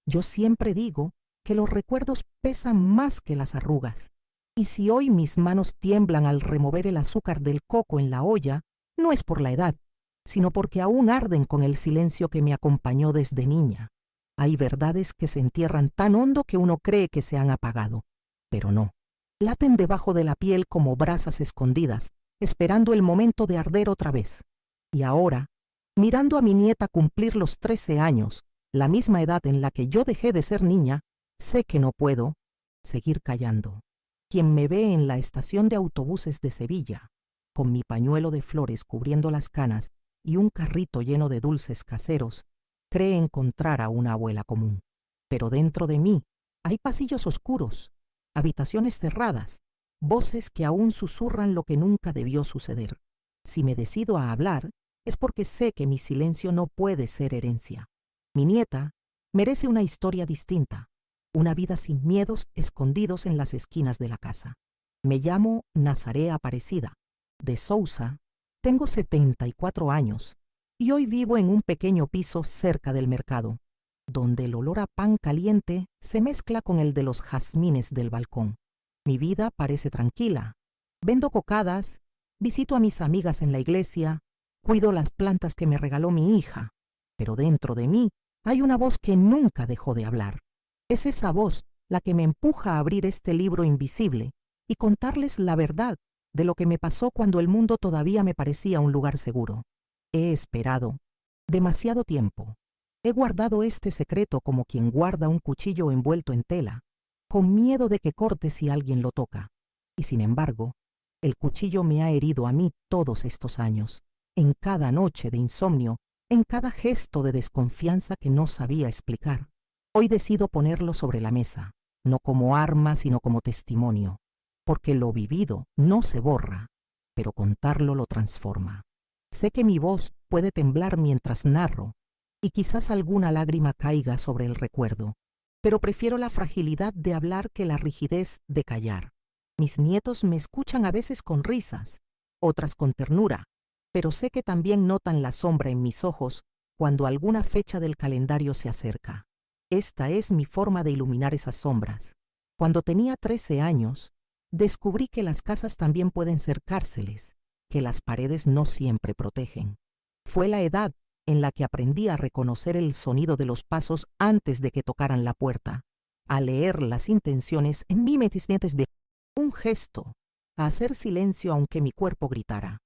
Yo siempre digo que los recuerdos pesan más que las arrugas. Y si hoy mis manos tiemblan al remover el azúcar del coco en la olla, no es por la edad, sino porque aún arden con el silencio que me acompañó desde niña. Hay verdades que se entierran tan hondo que uno cree que se han apagado, pero no. Laten debajo de la piel como brasas escondidas, esperando el momento de arder otra vez. Y ahora, mirando a mi nieta cumplir los 13 años, la misma edad en la que yo dejé de ser niña, sé que no puedo seguir callando. Quien me ve en la estación de autobuses de Sevilla, con mi pañuelo de flores cubriendo las canas y un carrito lleno de dulces caseros, cree encontrar a una abuela común. Pero dentro de mí hay pasillos oscuros, habitaciones cerradas, voces que aún susurran lo que nunca debió suceder. Si me decido a hablar, es porque sé que mi silencio no puede ser herencia. Mi nieta merece una historia distinta, una vida sin miedos escondidos en las esquinas de la casa. Me llamo Nazaré Aparecida, de Sousa, tengo 74 años y hoy vivo en un pequeño piso cerca del mercado, donde el olor a pan caliente se mezcla con el de los jazmines del balcón. Mi vida parece tranquila. Vendo cocadas, visito a mis amigas en la iglesia, cuido las plantas que me regaló mi hija, pero dentro de mí hay una voz que nunca dejó de hablar. Es esa voz la que me empuja a abrir este libro invisible y contarles la verdad de lo que me pasó cuando el mundo todavía me parecía un lugar seguro. He esperado demasiado tiempo. He guardado este secreto como quien guarda un cuchillo envuelto en tela, con miedo de que corte si alguien lo toca. Y sin embargo, el cuchillo me ha herido a mí todos estos años, en cada noche de insomnio, en cada gesto de desconfianza que no sabía explicar. Hoy decido ponerlo sobre la mesa, no como arma, sino como testimonio, porque lo vivido no se borra, pero contarlo lo transforma. Sé que mi voz puede temblar mientras narro, y quizás alguna lágrima caiga sobre el recuerdo, pero prefiero la fragilidad de hablar que la rigidez de callar. Mis nietos me escuchan a veces con risas, otras con ternura, pero sé que también notan la sombra en mis ojos cuando alguna fecha del calendario se acerca. Esta es mi forma de iluminar esas sombras. Cuando tenía 13 años, descubrí que las casas también pueden ser cárceles, que las paredes no siempre protegen. Fue la edad en la que aprendí a reconocer el sonido de los pasos antes de que tocaran la puerta, a leer las intenciones en mimetisnetes de un gesto, a hacer silencio aunque mi cuerpo gritara.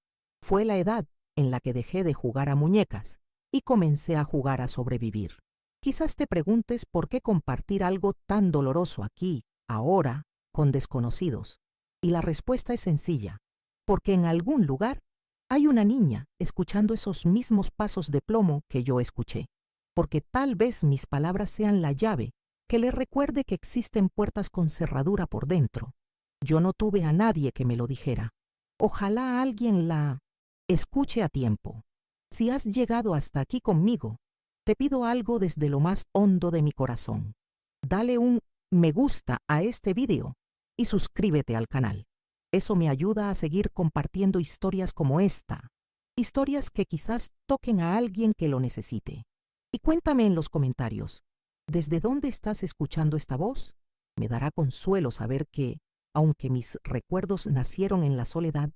Fue la edad en la que dejé de jugar a muñecas y comencé a jugar a sobrevivir. Quizás te preguntes por qué compartir algo tan doloroso aquí, ahora, con desconocidos. Y la respuesta es sencilla, porque en algún lugar hay una niña escuchando esos mismos pasos de plomo que yo escuché. Porque tal vez mis palabras sean la llave que le recuerde que existen puertas con cerradura por dentro. Yo no tuve a nadie que me lo dijera. Ojalá alguien la escuche a tiempo. Si has llegado hasta aquí conmigo, te pido algo desde lo más hondo de mi corazón. Dale un me gusta a este video y suscríbete al canal. Eso me ayuda a seguir compartiendo historias como esta, historias que quizás toquen a alguien que lo necesite. Y cuéntame en los comentarios, ¿desde dónde estás escuchando esta voz? Me dará consuelo saber que, aunque mis recuerdos nacieron en la soledad,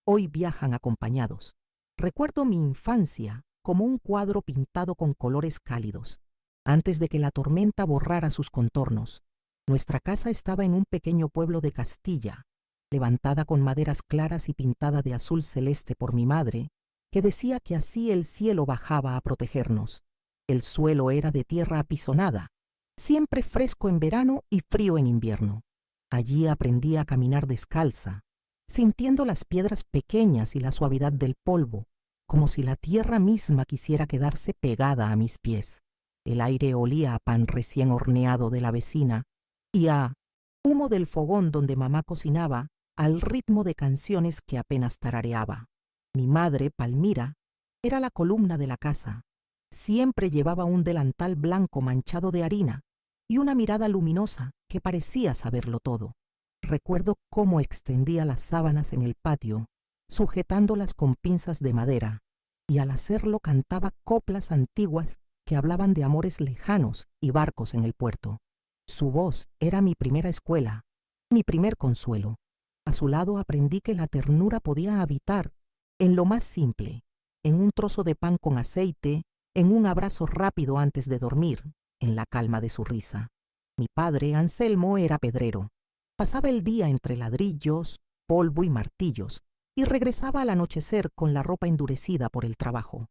hoy viajan acompañados. Recuerdo mi infancia como un cuadro pintado con colores cálidos, antes de que la tormenta borrara sus contornos. Nuestra casa estaba en un pequeño pueblo de Castilla, levantada con maderas claras y pintada de azul celeste por mi madre, que decía que así el cielo bajaba a protegernos. El suelo era de tierra apisonada, siempre fresco en verano y frío en invierno. Allí aprendí a caminar descalza, sintiendo las piedras pequeñas y la suavidad del polvo, como si la tierra misma quisiera quedarse pegada a mis pies. El aire olía a pan recién horneado de la vecina y a humo del fogón donde mamá cocinaba al ritmo de canciones que apenas tarareaba. Mi madre, Palmira, era la columna de la casa. Siempre llevaba un delantal blanco manchado de harina y una mirada luminosa que parecía saberlo todo. Recuerdo cómo extendía las sábanas en el patio, sujetándolas con pinzas de madera, y al hacerlo cantaba coplas antiguas que hablaban de amores lejanos y barcos en el puerto. Su voz era mi primera escuela, mi primer consuelo. A su lado aprendí que la ternura podía habitar en lo más simple, en un trozo de pan con aceite, en un abrazo rápido antes de dormir, en la calma de su risa. Mi padre, Anselmo, era pedrero. Pasaba el día entre ladrillos, polvo y martillos, y regresaba al anochecer con la ropa endurecida por el trabajo.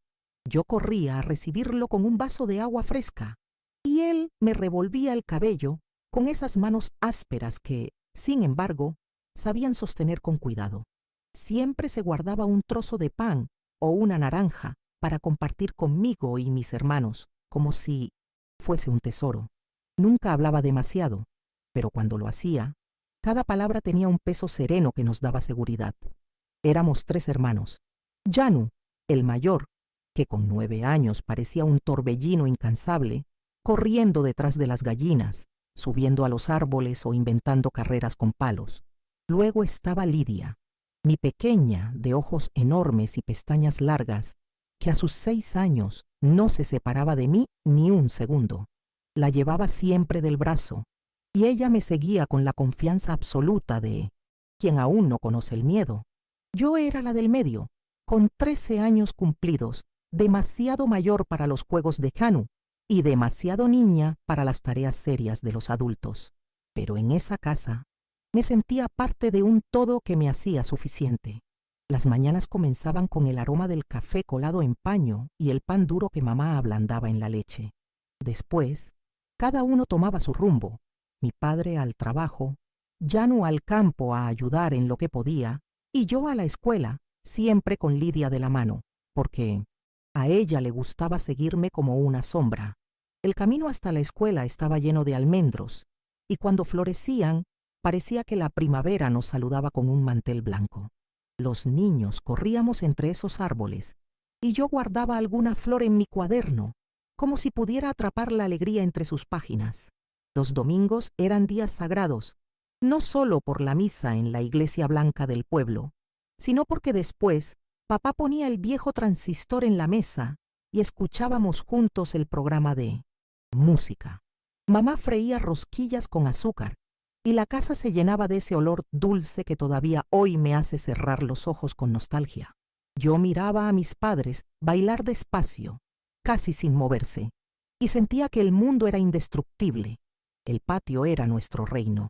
Yo corría a recibirlo con un vaso de agua fresca, y él me revolvía el cabello con esas manos ásperas que, sin embargo, sabían sostener con cuidado. Siempre se guardaba un trozo de pan o una naranja para compartir conmigo y mis hermanos, como si fuese un tesoro. Nunca hablaba demasiado, pero cuando lo hacía, cada palabra tenía un peso sereno que nos daba seguridad. Éramos 3 hermanos. Janu, el mayor, que con 9 años parecía un torbellino incansable, corriendo detrás de las gallinas, subiendo a los árboles o inventando carreras con palos. Luego estaba Lidia, mi pequeña, de ojos enormes y pestañas largas, que a sus 6 años no se separaba de mí ni un segundo. La llevaba siempre del brazo, y ella me seguía con la confianza absoluta de quien aún no conoce el miedo. Yo era la del medio, con 13 años cumplidos, demasiado mayor para los juegos de Janu y demasiado niña para las tareas serias de los adultos. Pero en esa casa me sentía parte de un todo que me hacía suficiente. Las mañanas comenzaban con el aroma del café colado en paño y el pan duro que mamá ablandaba en la leche. Después, cada uno tomaba su rumbo. Mi padre al trabajo, Janu al campo a ayudar en lo que podía, y yo a la escuela, siempre con Lidia de la mano, porque a ella le gustaba seguirme como una sombra. El camino hasta la escuela estaba lleno de almendros, y cuando florecían, parecía que la primavera nos saludaba con un mantel blanco. Los niños corríamos entre esos árboles, y yo guardaba alguna flor en mi cuaderno, como si pudiera atrapar la alegría entre sus páginas. Los domingos eran días sagrados, no solo por la misa en la iglesia blanca del pueblo, sino porque después papá ponía el viejo transistor en la mesa y escuchábamos juntos el programa de música. Mamá freía rosquillas con azúcar y la casa se llenaba de ese olor dulce que todavía hoy me hace cerrar los ojos con nostalgia. Yo miraba a mis padres bailar despacio, casi sin moverse, y sentía que el mundo era indestructible. El patio era nuestro reino.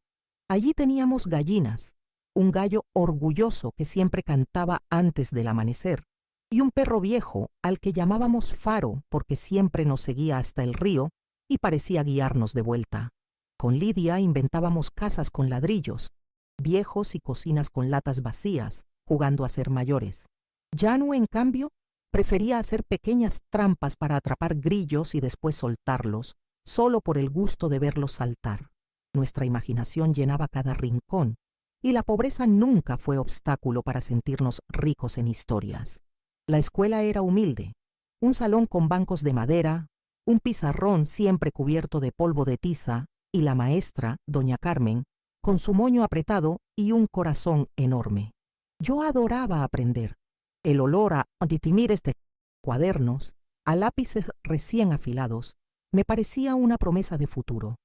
Allí teníamos gallinas, un gallo orgulloso que siempre cantaba antes del amanecer, y un perro viejo al que llamábamos Faro porque siempre nos seguía hasta el río y parecía guiarnos de vuelta. Con Lidia inventábamos casas con ladrillos, viejos y cocinas con latas vacías, jugando a ser mayores. Janu, en cambio, prefería hacer pequeñas trampas para atrapar grillos y después soltarlos, solo por el gusto de verlos saltar. Nuestra imaginación llenaba cada rincón, y la pobreza nunca fue obstáculo para sentirnos ricos en historias. La escuela era humilde, un salón con bancos de madera, un pizarrón siempre cubierto de polvo de tiza, y la maestra, doña Carmen, con su moño apretado y un corazón enorme. Yo adoraba aprender. El olor a titimires de cuadernos, a lápices recién afilados, me parecía una promesa de futuro.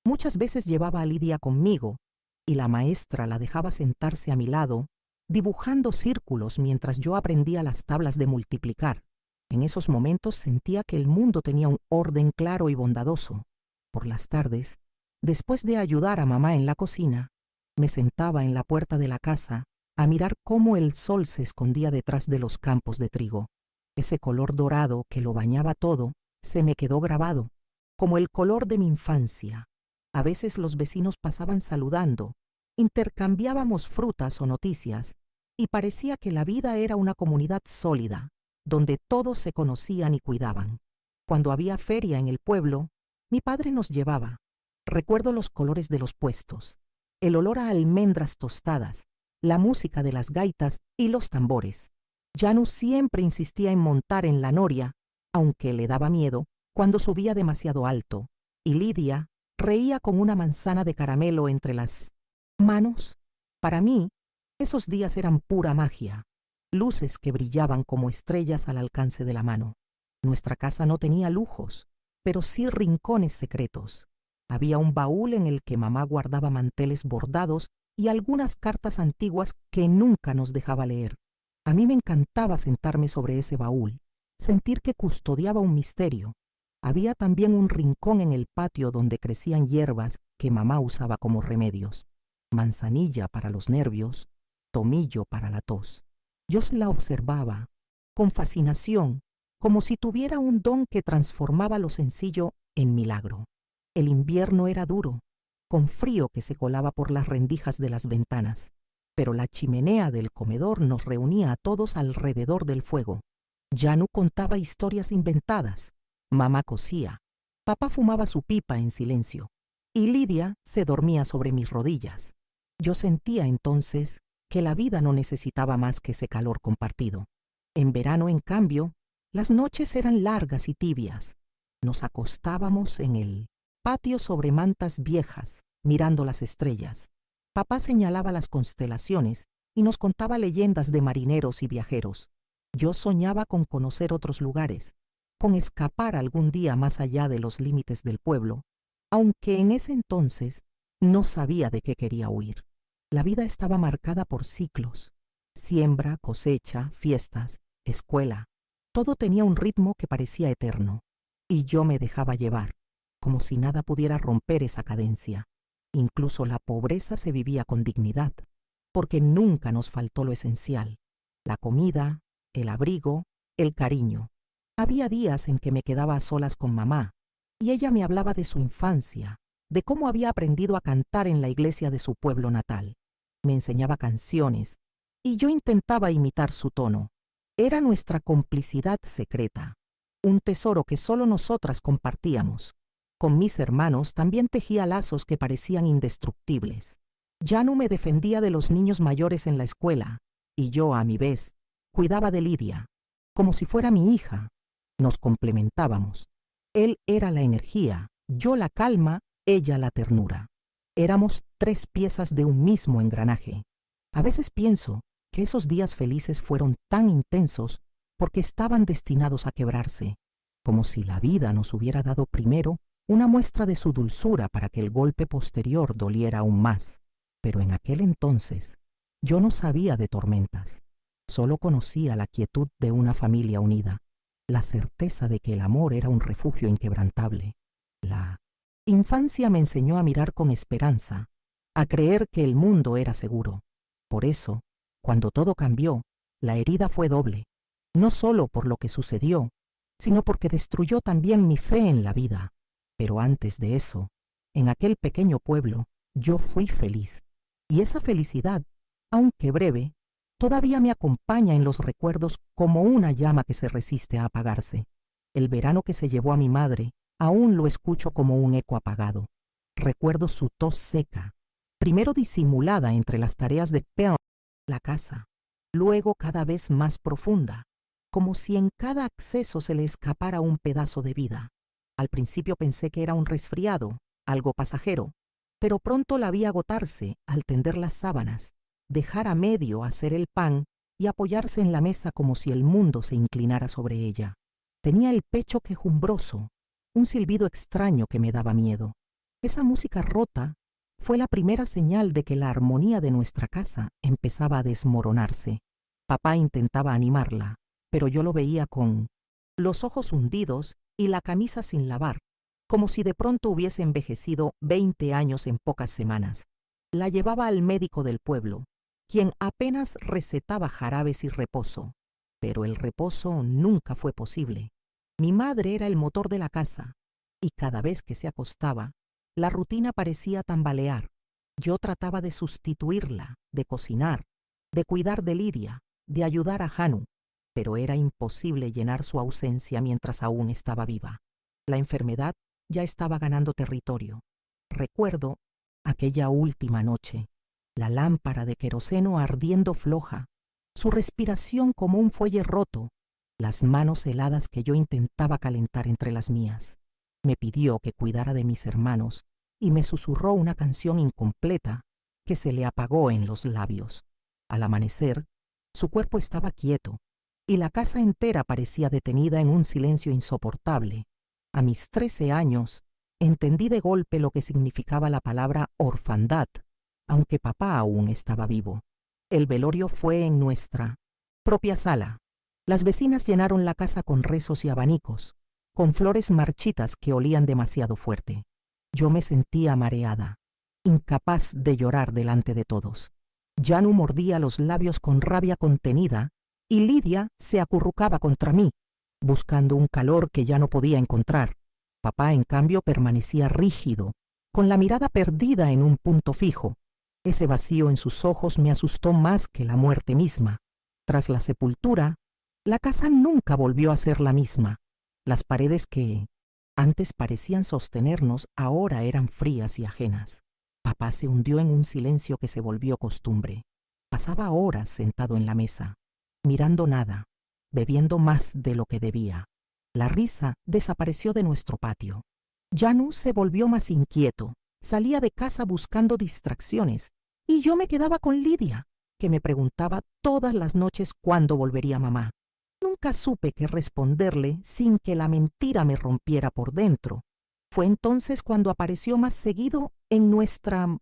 Muchas veces llevaba a Lidia conmigo, y la maestra la dejaba sentarse a mi lado, dibujando círculos mientras yo aprendía las tablas de multiplicar. En esos momentos sentía que el mundo tenía un orden claro y bondadoso. Por las tardes, después de ayudar a mamá en la cocina, me sentaba en la puerta de la casa a mirar cómo el sol se escondía detrás de los campos de trigo. Ese color dorado que lo bañaba todo se me quedó grabado, como el color de mi infancia. A veces los vecinos pasaban saludando, intercambiábamos frutas o noticias, y parecía que la vida era una comunidad sólida, donde todos se conocían y cuidaban. Cuando había feria en el pueblo, mi padre nos llevaba. Recuerdo los colores de los puestos, el olor a almendras tostadas, la música de las gaitas y los tambores. Janu siempre insistía en montar en la noria, aunque le daba miedo cuando subía demasiado alto, y Lidia reía con una manzana de caramelo entre las manos. Para mí, esos días eran pura magia, luces que brillaban como estrellas al alcance de la mano. Nuestra casa no tenía lujos, pero sí rincones secretos. Había un baúl en el que mamá guardaba manteles bordados y algunas cartas antiguas que nunca nos dejaba leer. A mí me encantaba sentarme sobre ese baúl, sentir que custodiaba un misterio. Había también un rincón en el patio donde crecían hierbas que mamá usaba como remedios. Manzanilla para los nervios, tomillo para la tos. Yo se la observaba, con fascinación, como si tuviera un don que transformaba lo sencillo en milagro. El invierno era duro, con frío que se colaba por las rendijas de las ventanas, pero la chimenea del comedor nos reunía a todos alrededor del fuego. Janu contaba historias inventadas, mamá cosía, papá fumaba su pipa en silencio, y Lidia se dormía sobre mis rodillas. Yo sentía entonces que la vida no necesitaba más que ese calor compartido. En verano, en cambio, las noches eran largas y tibias. Nos acostábamos en el patio sobre mantas viejas, mirando las estrellas. Papá señalaba las constelaciones y nos contaba leyendas de marineros y viajeros. Yo soñaba con conocer otros lugares, con escapar algún día más allá de los límites del pueblo, aunque en ese entonces no sabía de qué quería huir. La vida estaba marcada por ciclos: siembra, cosecha, fiestas, escuela. Todo tenía un ritmo que parecía eterno, y yo me dejaba llevar, como si nada pudiera romper esa cadencia. Incluso la pobreza se vivía con dignidad, porque nunca nos faltó lo esencial: la comida, el abrigo, el cariño. Había días en que me quedaba a solas con mamá, y ella me hablaba de su infancia, de cómo había aprendido a cantar en la iglesia de su pueblo natal. Me enseñaba canciones, y yo intentaba imitar su tono. Era nuestra complicidad secreta, un tesoro que solo nosotras compartíamos. Con mis hermanos también tejía lazos que parecían indestructibles. Janu me defendía de los niños mayores en la escuela, y yo, a mi vez, cuidaba de Lidia, como si fuera mi hija. Nos complementábamos. Él era la energía, yo la calma, ella la ternura. Éramos tres piezas de un mismo engranaje. A veces pienso que esos días felices fueron tan intensos porque estaban destinados a quebrarse, como si la vida nos hubiera dado primero una muestra de su dulzura para que el golpe posterior doliera aún más. Pero en aquel entonces yo no sabía de tormentas, solo conocía la quietud de una familia unida, la certeza de que el amor era un refugio inquebrantable. La infancia me enseñó a mirar con esperanza, a creer que el mundo era seguro. Por eso, cuando todo cambió, la herida fue doble, no solo por lo que sucedió, sino porque destruyó también mi fe en la vida. Pero antes de eso, en aquel pequeño pueblo, yo fui feliz. Y esa felicidad, aunque breve, todavía me acompaña en los recuerdos como una llama que se resiste a apagarse. El verano que se llevó a mi madre, aún lo escucho como un eco apagado. Recuerdo su tos seca, primero disimulada entre las tareas de la casa, luego cada vez más profunda, como si en cada acceso se le escapara un pedazo de vida. Al principio pensé que era un resfriado, algo pasajero, pero pronto la vi agotarse al tender las sábanas, dejar a medio hacer el pan y apoyarse en la mesa como si el mundo se inclinara sobre ella. Tenía el pecho quejumbroso, un silbido extraño que me daba miedo. Esa música rota fue la primera señal de que la armonía de nuestra casa empezaba a desmoronarse. Papá intentaba animarla, pero yo lo veía con los ojos hundidos y la camisa sin lavar, como si de pronto hubiese envejecido 20 años en pocas semanas. La llevaba al médico del pueblo, quien apenas recetaba jarabes y reposo, pero el reposo nunca fue posible. Mi madre era el motor de la casa, y cada vez que se acostaba, la rutina parecía tambalear. Yo trataba de sustituirla, de cocinar, de cuidar de Lidia, de ayudar a Janu, pero era imposible llenar su ausencia mientras aún estaba viva. La enfermedad ya estaba ganando territorio. Recuerdo aquella última noche, la lámpara de queroseno ardiendo floja, su respiración como un fuelle roto, las manos heladas que yo intentaba calentar entre las mías. Me pidió que cuidara de mis hermanos y me susurró una canción incompleta que se le apagó en los labios. Al amanecer, su cuerpo estaba quieto y la casa entera parecía detenida en un silencio insoportable. A mis 13 años, entendí de golpe lo que significaba la palabra orfandad, aunque papá aún estaba vivo. El velorio fue en nuestra propia sala. Las vecinas llenaron la casa con rezos y abanicos, con flores marchitas que olían demasiado fuerte. Yo me sentía mareada, incapaz de llorar delante de todos. Janu mordía los labios con rabia contenida y Lidia se acurrucaba contra mí, buscando un calor que ya no podía encontrar. Papá, en cambio, permanecía rígido, con la mirada perdida en un punto fijo. Ese vacío en sus ojos me asustó más que la muerte misma. Tras la sepultura, la casa nunca volvió a ser la misma. Las paredes que antes parecían sostenernos ahora eran frías y ajenas. Papá se hundió en un silencio que se volvió costumbre. Pasaba horas sentado en la mesa, mirando nada, bebiendo más de lo que debía. La risa desapareció de nuestro patio. Janu se volvió más inquieto, salía de casa buscando distracciones, y yo me quedaba con Lidia, que me preguntaba todas las noches cuándo volvería mamá. Nunca supe qué responderle sin que la mentira me rompiera por dentro. Fue entonces cuando apareció más seguido en nuestra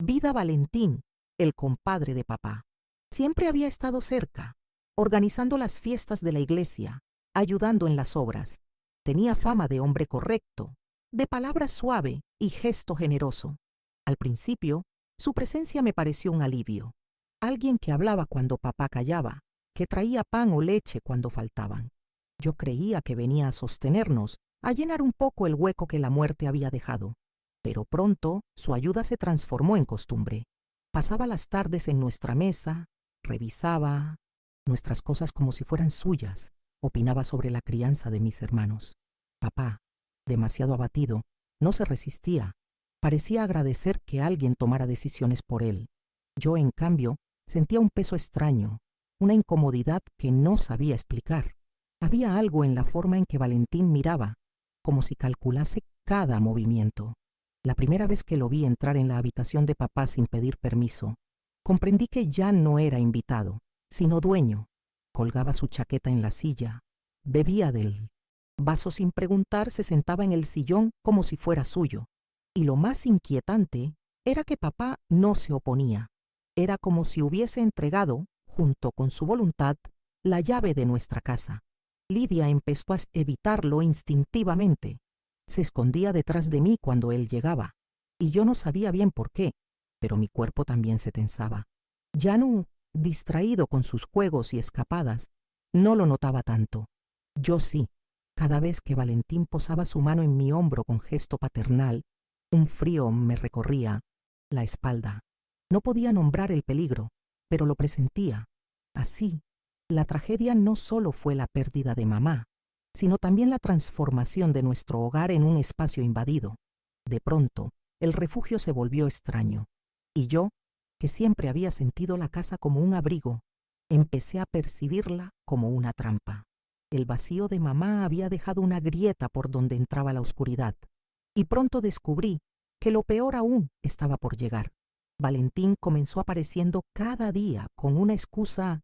vida Valentín, el compadre de papá. Siempre había estado cerca, organizando las fiestas de la iglesia, ayudando en las obras. Tenía fama de hombre correcto, de palabra suave y gesto generoso. Al principio, su presencia me pareció un alivio. Alguien que hablaba cuando papá callaba, que traía pan o leche cuando faltaban. Yo creía que venía a sostenernos, a llenar un poco el hueco que la muerte había dejado. Pero pronto su ayuda se transformó en costumbre. Pasaba las tardes en nuestra mesa, revisaba nuestras cosas como si fueran suyas, opinaba sobre la crianza de mis hermanos. Papá, demasiado abatido, no se resistía. Parecía agradecer que alguien tomara decisiones por él. Yo, en cambio, sentía un peso extraño, una incomodidad que no sabía explicar. Había algo en la forma en que Valentín miraba, como si calculase cada movimiento. La primera vez que lo vi entrar en la habitación de papá sin pedir permiso, comprendí que ya no era invitado, sino dueño. Colgaba su chaqueta en la silla, bebía del vaso sin preguntar, se sentaba en el sillón como si fuera suyo. Y lo más inquietante era que papá no se oponía. Era como si hubiese entregado, junto con su voluntad, la llave de nuestra casa. Lidia empezó a evitarlo instintivamente. Se escondía detrás de mí cuando él llegaba, y yo no sabía bien por qué, pero mi cuerpo también se tensaba. Janu, distraído con sus juegos y escapadas, no lo notaba tanto. Yo sí. Cada vez que Valentín posaba su mano en mi hombro con gesto paternal, un frío me recorría la espalda. No podía nombrar el peligro, pero lo presentía. Así, la tragedia no solo fue la pérdida de mamá, sino también la transformación de nuestro hogar en un espacio invadido. De pronto, el refugio se volvió extraño, y yo, que siempre había sentido la casa como un abrigo, empecé a percibirla como una trampa. El vacío de mamá había dejado una grieta por donde entraba la oscuridad, y pronto descubrí que lo peor aún estaba por llegar. Valentín comenzó apareciendo cada día con una excusa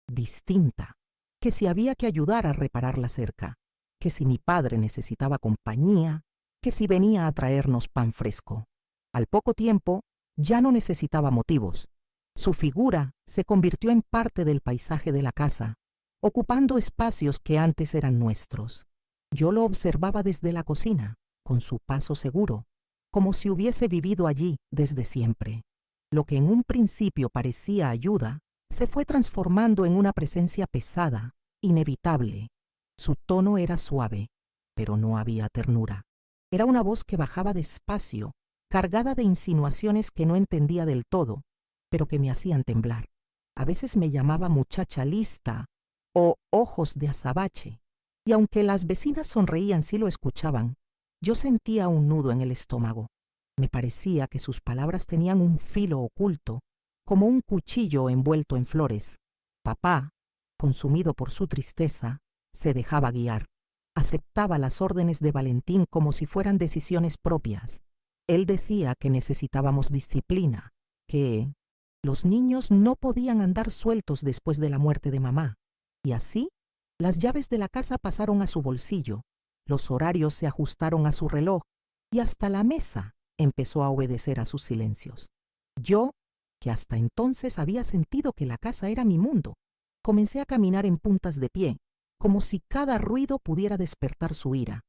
distinta, que si había que ayudar a reparar la cerca, que si mi padre necesitaba compañía, que si venía a traernos pan fresco. Al poco tiempo, ya no necesitaba motivos. Su figura se convirtió en parte del paisaje de la casa, ocupando espacios que antes eran nuestros. Yo lo observaba desde la cocina, con su paso seguro, como si hubiese vivido allí desde siempre. Lo que en un principio parecía ayuda, se fue transformando en una presencia pesada, inevitable. Su tono era suave, pero no había ternura. Era una voz que bajaba despacio, cargada de insinuaciones que no entendía del todo, pero que me hacían temblar. A veces me llamaba muchacha lista o ojos de azabache, y aunque las vecinas sonreían si lo escuchaban, yo sentía un nudo en el estómago. Me parecía que sus palabras tenían un filo oculto, como un cuchillo envuelto en flores. Papá, consumido por su tristeza, se dejaba guiar. Aceptaba las órdenes de Valentín como si fueran decisiones propias. Él decía que necesitábamos disciplina, que los niños no podían andar sueltos después de la muerte de mamá. Y así, las llaves de la casa pasaron a su bolsillo, Los horarios se ajustaron a su reloj y hasta la mesa empezó a obedecer a sus silencios. Yo, que hasta entonces había sentido que la casa era mi mundo, comencé a caminar en puntas de pie, como si cada ruido pudiera despertar su ira.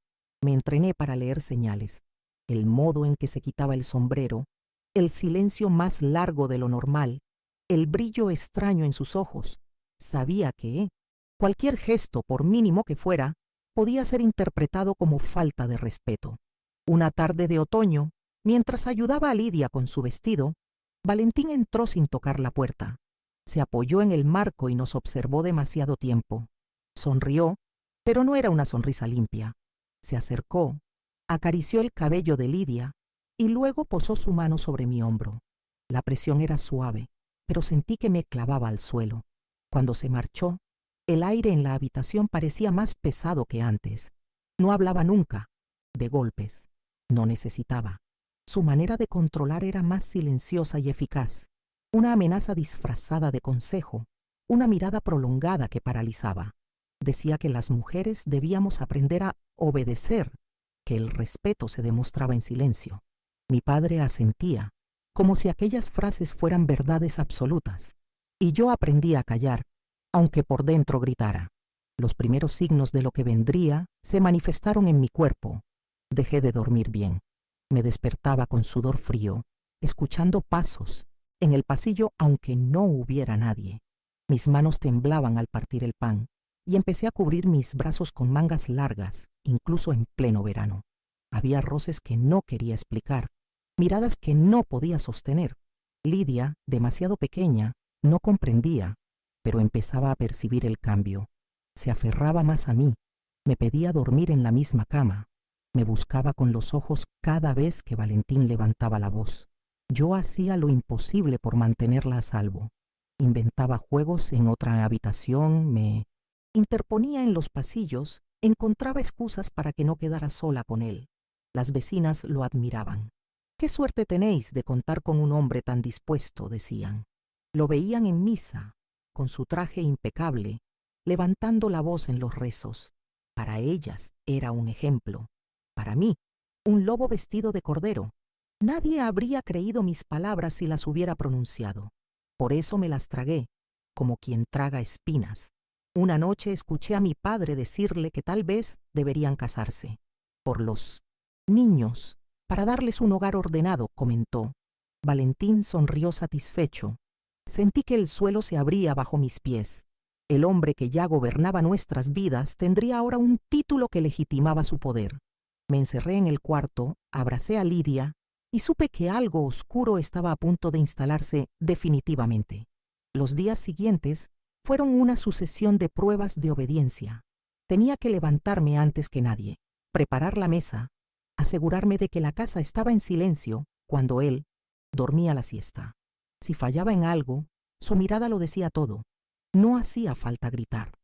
Me entrené para leer señales, el modo en que se quitaba el sombrero, el silencio más largo de lo normal, el brillo extraño en sus ojos. Sabía que cualquier gesto, por mínimo que fuera, podía ser interpretado como falta de respeto. Una tarde de otoño, mientras ayudaba a Lidia con su vestido, Valentín entró sin tocar la puerta. Se apoyó en el marco y nos observó demasiado tiempo. Sonrió, pero no era una sonrisa limpia. Se acercó, acarició el cabello de Lidia y luego posó su mano sobre mi hombro. La presión era suave, pero sentí que me clavaba al suelo. Cuando se marchó, el aire en la habitación parecía más pesado que antes. No hablaba nunca, de golpes. No necesitaba. Su manera de controlar era más silenciosa y eficaz. Una amenaza disfrazada de consejo, una mirada prolongada que paralizaba. Decía que las mujeres debíamos aprender a obedecer, que el respeto se demostraba en silencio. Mi padre asentía, como si aquellas frases fueran verdades absolutas, y yo aprendí a callar, aunque por dentro gritara. Los primeros signos de lo que vendría se manifestaron en mi cuerpo. Dejé de dormir bien. Me despertaba con sudor frío, escuchando pasos en el pasillo aunque no hubiera nadie. Mis manos temblaban al partir el pan y empecé a cubrir mis brazos con mangas largas, incluso en pleno verano. Había roces que no quería explicar, miradas que no podía sostener. Lidia, demasiado pequeña, no comprendía, pero empezaba a percibir el cambio. Se aferraba más a mí, me pedía dormir en la misma cama, me buscaba con los ojos cada vez que Valentín levantaba la voz. Yo hacía lo imposible por mantenerla a salvo. Inventaba juegos en otra habitación, me interponía en los pasillos, encontraba excusas para que no quedara sola con él. Las vecinas lo admiraban. «Qué suerte tenéis de contar con un hombre tan dispuesto», decían. Lo veían en misa, con su traje impecable, levantando la voz en los rezos. Para ellas era un ejemplo. Para mí, un lobo vestido de cordero. Nadie habría creído mis palabras si las hubiera pronunciado. Por eso me las tragué, como quien traga espinas. Una noche escuché a mi padre decirle que tal vez deberían casarse. Por los niños, para darles un hogar ordenado, comentó. Valentín sonrió satisfecho. Sentí que el suelo se abría bajo mis pies. El hombre que ya gobernaba nuestras vidas tendría ahora un título que legitimaba su poder. Me encerré en el cuarto, abracé a Lidia y supe que algo oscuro estaba a punto de instalarse definitivamente. Los días siguientes fueron una sucesión de pruebas de obediencia. Tenía que levantarme antes que nadie, preparar la mesa, asegurarme de que la casa estaba en silencio cuando él dormía la siesta. Si fallaba en algo, su mirada lo decía todo. No hacía falta gritar.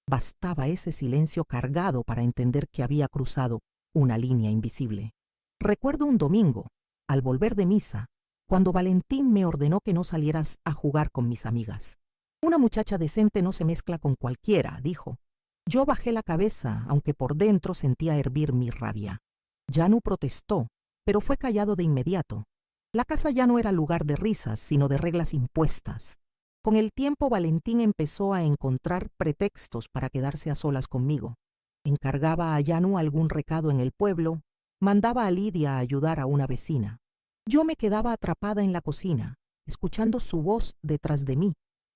Bastaba ese silencio cargado para entender que había cruzado una línea invisible. Recuerdo un domingo, al volver de misa, cuando Valentín me ordenó que no salieras a jugar con mis amigas. «Una muchacha decente no se mezcla con cualquiera», dijo. Yo bajé la cabeza, aunque por dentro sentía hervir mi rabia. Yanu protestó, pero fue callado de inmediato. La casa ya no era lugar de risas, sino de reglas impuestas. Con el tiempo Valentín empezó a encontrar pretextos para quedarse a solas conmigo. Encargaba a Yanu algún recado en el pueblo, mandaba a Lidia a ayudar a una vecina. Yo me quedaba atrapada en la cocina, escuchando su voz detrás de mí,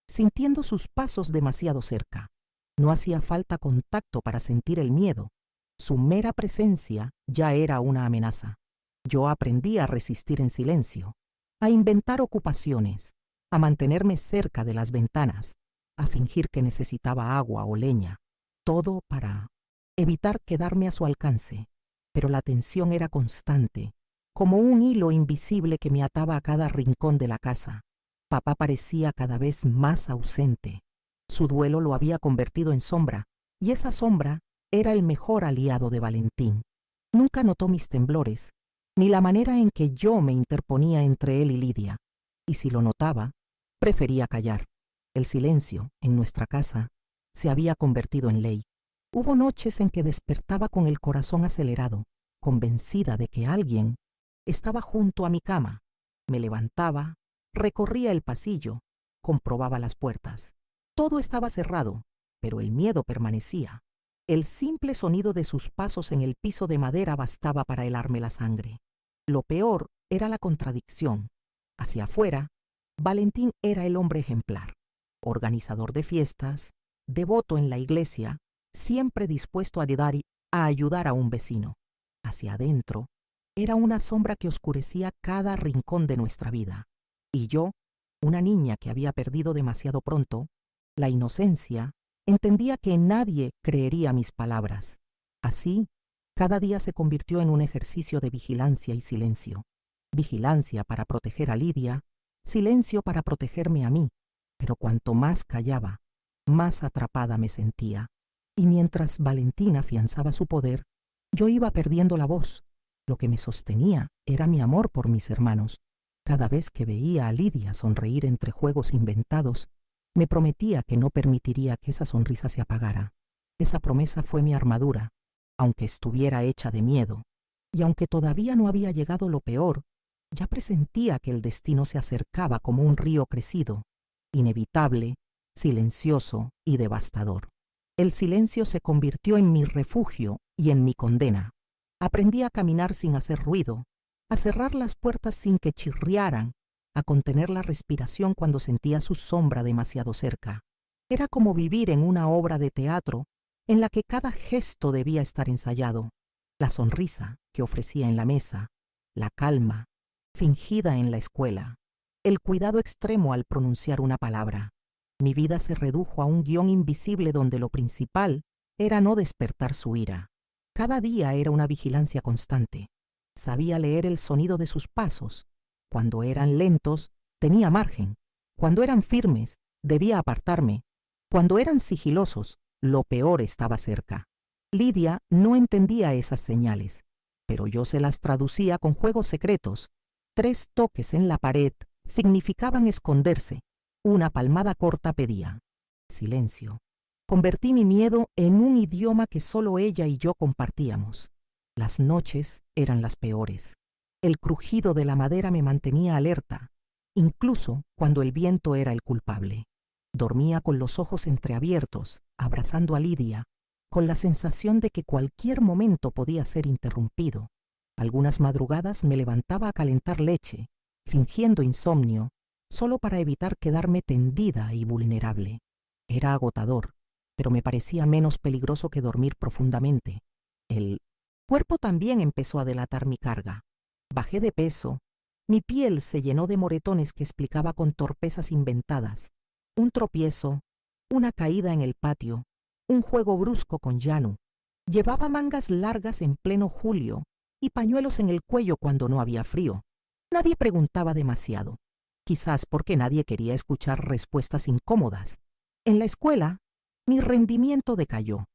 sintiendo sus pasos demasiado cerca. No hacía falta contacto para sentir el miedo. Su mera presencia ya era una amenaza. Yo aprendí a resistir en silencio, a inventar ocupaciones, a mantenerme cerca de las ventanas, a fingir que necesitaba agua o leña, todo para evitar quedarme a su alcance. Pero la tensión era constante, como un hilo invisible que me ataba a cada rincón de la casa. Papá parecía cada vez más ausente. Su duelo lo había convertido en sombra, y esa sombra era el mejor aliado de Valentín. Nunca notó mis temblores, ni la manera en que yo me interponía entre él y Lidia, y si lo notaba, prefería callar. El silencio, en nuestra casa, se había convertido en ley. Hubo noches en que despertaba con el corazón acelerado, convencida de que alguien estaba junto a mi cama. Me levantaba, recorría el pasillo, comprobaba las puertas. Todo estaba cerrado, pero el miedo permanecía. El simple sonido de sus pasos en el piso de madera bastaba para helarme la sangre. Lo peor era la contradicción. Hacia afuera, Valentín era el hombre ejemplar, organizador de fiestas, devoto en la iglesia, siempre dispuesto a ayudar a un vecino. Hacia adentro, era una sombra que oscurecía cada rincón de nuestra vida. Y yo, una niña que había perdido demasiado pronto, la inocencia, entendía que nadie creería mis palabras. Así, cada día se convirtió en un ejercicio de vigilancia y silencio. Vigilancia para proteger a Lidia, silencio para protegerme a mí. Pero cuanto más callaba, más atrapada me sentía. Y mientras Valentina afianzaba su poder, yo iba perdiendo la voz. Lo que me sostenía era mi amor por mis hermanos. Cada vez que veía a Lidia sonreír entre juegos inventados, me prometía que no permitiría que esa sonrisa se apagara. Esa promesa fue mi armadura, aunque estuviera hecha de miedo. Y aunque todavía no había llegado lo peor, ya presentía que el destino se acercaba como un río crecido, inevitable, silencioso y devastador. El silencio se convirtió en mi refugio y en mi condena. Aprendí a caminar sin hacer ruido, a cerrar las puertas sin que chirriaran, a contener la respiración cuando sentía su sombra demasiado cerca. Era como vivir en una obra de teatro en la que cada gesto debía estar ensayado. La sonrisa que ofrecía en la mesa, la calma, fingida en la escuela, el cuidado extremo al pronunciar una palabra. Mi vida se redujo a un guión invisible donde lo principal era no despertar su ira. Cada día era una vigilancia constante. Sabía leer el sonido de sus pasos. Cuando eran lentos, tenía margen. Cuando eran firmes, debía apartarme. Cuando eran sigilosos, lo peor estaba cerca. Lidia no entendía esas señales, pero yo se las traducía con juegos secretos. 3 toques en la pared significaban esconderse. Una palmada corta pedía silencio. Convertí mi miedo en un idioma que solo ella y yo compartíamos. Las noches eran las peores. El crujido de la madera me mantenía alerta, incluso cuando el viento era el culpable. Dormía con los ojos entreabiertos, abrazando a Lidia, con la sensación de que cualquier momento podía ser interrumpido. Algunas madrugadas me levantaba a calentar leche, fingiendo insomnio, solo para evitar quedarme tendida y vulnerable. Era agotador, pero me parecía menos peligroso que dormir profundamente. El cuerpo también empezó a delatar mi carga. Bajé de peso, mi piel se llenó de moretones que explicaba con torpezas inventadas. Un tropiezo, una caída en el patio, un juego brusco con Janu. Llevaba mangas largas en pleno julio y pañuelos en el cuello cuando no había frío. Nadie preguntaba demasiado, quizás porque nadie quería escuchar respuestas incómodas. En la escuela, mi rendimiento decayó.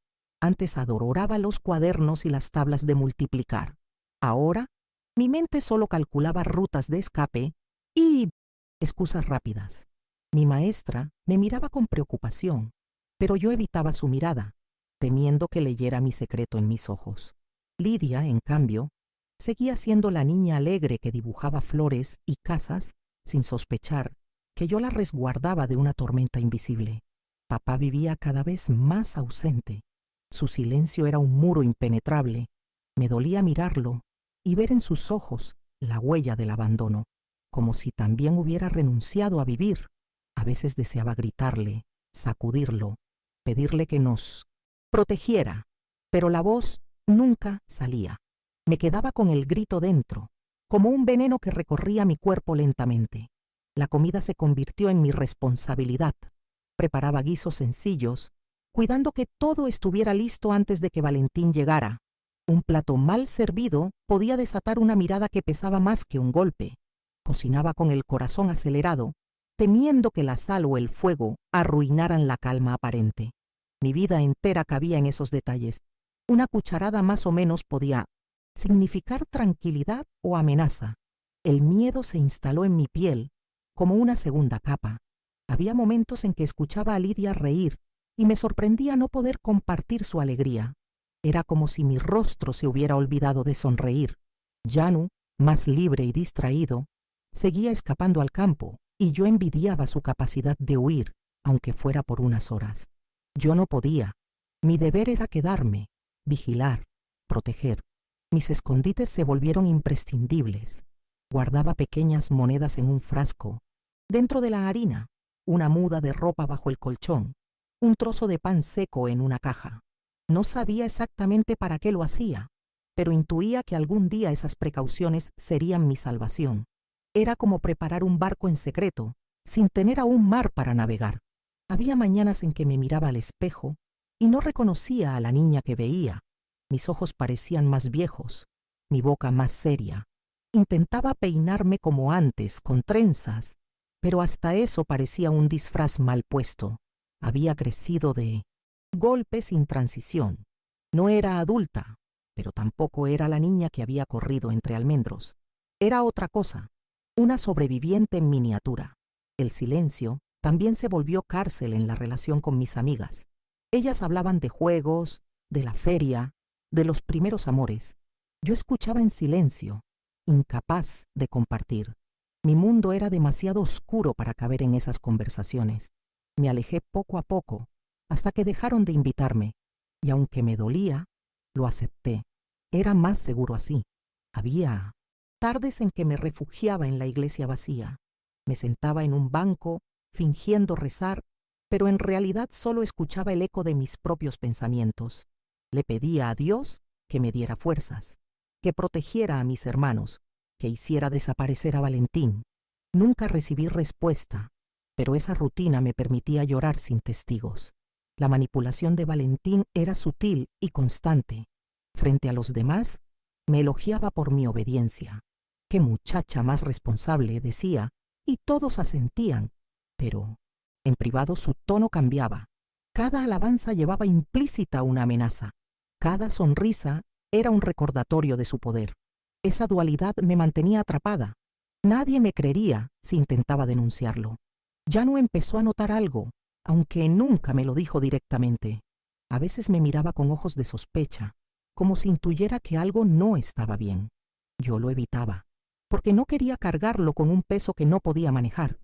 Antes adoraba los cuadernos y las tablas de multiplicar. Ahora, mi mente solo calculaba rutas de escape y excusas rápidas. Mi maestra me miraba con preocupación, pero yo evitaba su mirada, temiendo que leyera mi secreto en mis ojos. Lidia, en cambio, seguía siendo la niña alegre que dibujaba flores y casas sin sospechar que yo la resguardaba de una tormenta invisible. Papá vivía cada vez más ausente. Su silencio era un muro impenetrable. Me dolía mirarlo y ver en sus ojos la huella del abandono, como si también hubiera renunciado a vivir. A veces deseaba gritarle, sacudirlo, pedirle que nos protegiera, pero la voz nunca salía. Me quedaba con el grito dentro, como un veneno que recorría mi cuerpo lentamente. La comida se convirtió en mi responsabilidad. Preparaba guisos sencillos, cuidando que todo estuviera listo antes de que Valentín llegara. Un plato mal servido podía desatar una mirada que pesaba más que un golpe. Cocinaba con el corazón acelerado, temiendo que la sal o el fuego arruinaran la calma aparente. Mi vida entera cabía en esos detalles. Una cucharada más o menos podía significar tranquilidad o amenaza. El miedo se instaló en mi piel como una segunda capa. Había momentos en que escuchaba a Lidia reír y me sorprendía no poder compartir su alegría. Era como si mi rostro se hubiera olvidado de sonreír. Janu, más libre y distraído, seguía escapando al campo, y yo envidiaba su capacidad de huir, aunque fuera por unas horas. Yo no podía. Mi deber era quedarme, vigilar, proteger. Mis escondites se volvieron imprescindibles. Guardaba pequeñas monedas en un frasco, dentro de la harina, una muda de ropa bajo el colchón, un trozo de pan seco en una caja. No sabía exactamente para qué lo hacía, pero intuía que algún día esas precauciones serían mi salvación. Era como preparar un barco en secreto, sin tener aún mar para navegar. Había mañanas en que me miraba al espejo y no reconocía a la niña que veía. Mis ojos parecían más viejos, mi boca más seria. Intentaba peinarme como antes, con trenzas, pero hasta eso parecía un disfraz mal puesto. Había crecido de golpe sin transición. No era adulta, pero tampoco era la niña que había corrido entre almendros. Era otra cosa, una sobreviviente en miniatura. El silencio también se volvió cárcel en la relación con mis amigas. Ellas hablaban de juegos, de la feria, de los primeros amores. Yo escuchaba en silencio, incapaz de compartir. Mi mundo era demasiado oscuro para caber en esas conversaciones. Me alejé poco a poco, hasta que dejaron de invitarme, y aunque me dolía, lo acepté. Era más seguro así. Había tardes en que me refugiaba en la iglesia vacía. Me sentaba en un banco, fingiendo rezar, pero en realidad solo escuchaba el eco de mis propios pensamientos. Le pedía a Dios que me diera fuerzas, que protegiera a mis hermanos, que hiciera desaparecer a Valentín. Nunca recibí respuesta, pero esa rutina me permitía llorar sin testigos. La manipulación de Valentín era sutil y constante. Frente a los demás, me elogiaba por mi obediencia. ¡Qué muchacha más responsable!, decía, y todos asentían. Pero, en privado, su tono cambiaba. Cada alabanza llevaba implícita una amenaza. Cada sonrisa era un recordatorio de su poder. Esa dualidad me mantenía atrapada. Nadie me creería si intentaba denunciarlo. Janu empezó a notar algo, aunque nunca me lo dijo directamente. A veces me miraba con ojos de sospecha, como si intuyera que algo no estaba bien. Yo lo evitaba, porque no quería cargarlo con un peso que no podía manejar.